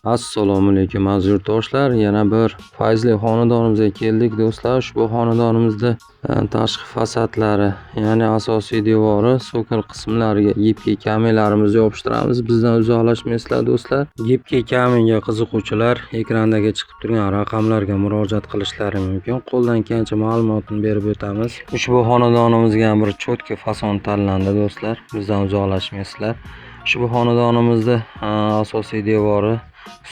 Assalomu alaykum aziz yurtdoshlar, yana bir fayzli xonadonimizga keldik do'stlar. Ushbu xonadonimizda tashqi fasadlari, ya'ni asosiy devori, so'kil qismlariga gibkiy kaminlarimizni yopishtiramiz. Bizdan uzoqlashmaysizlar do'stlar. Gibkiy kaminga qiziquvchilar ekrandagi chiqib turgan raqamlarga murojaat qilishlari mumkin. Qo'ldan kelgancha ma'lumotni berib o'tamiz. Ushbu xonadonimizga ham bir cho'tka fason tanlandi do'stlar. Bizdan uzoqlashmaysizlar. Ushbu xonadonimizda asosiy devori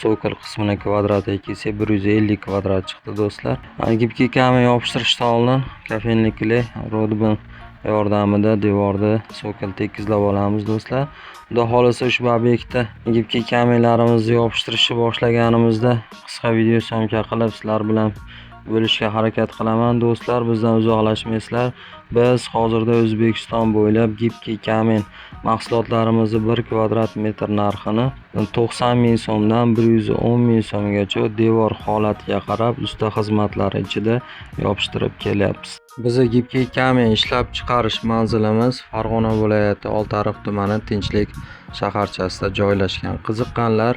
so'kil qismini kvadrati esa 150 kvadrat chiqdi do'stlar. Gibkiy kamin yopishtirishdan oldin kafenlik kley rodbin yordamida devorda so'kil tekizlab olamiz do'stlar. Xudo xolasa ushbu obyektda gibkiy kaminlarimizni yopishtirishni boshlaganimizda qisqa video syomka qilib sizlar bilan bo'lishga harakat qilaman do'stlar. Bizdan uzoqlashmaysizlar. Biz hozirda O'zbekiston bo'ylab gibkiy kamin mahsulotlarimizni 1 kvadrat metr narxini 90 ming so'mdan 110 ming so'mgacha devor holatiga qarab usta xizmatlari ichida yopishtirib kelyapmiz. Bizni gibkiy kamin ishlab chiqarish manzilimiz Farg'ona viloyati Oltiariq tumani Tinchlik shaharchasida joylashgan. Qiziqqanlar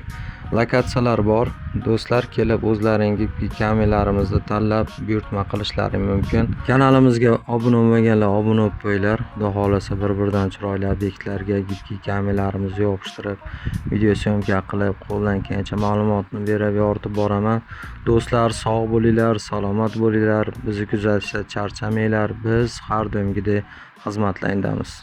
lokatsiyalar bor. Do'stlar kelib o'zlaringiz gibkiy kaminlarimizni tanlab buyurtma qilishlari mumkin. Kanalimizga obuna bo'lmaganlar obuna bo'lib qo'yinglar. Xudo xolasa bir-biridan chiroyli obyektlarga gibkiy kaminlarimizni yopishtirib, video syomka qilib, qo'ldan kelgancha ma'lumotni berib yoritib boraman. Do'stlar sog' bo'linglar, salomat bo'linglar. Bizni kuzatishda charchamanglar. Biz har doimgidek xizmatlaringdamiz.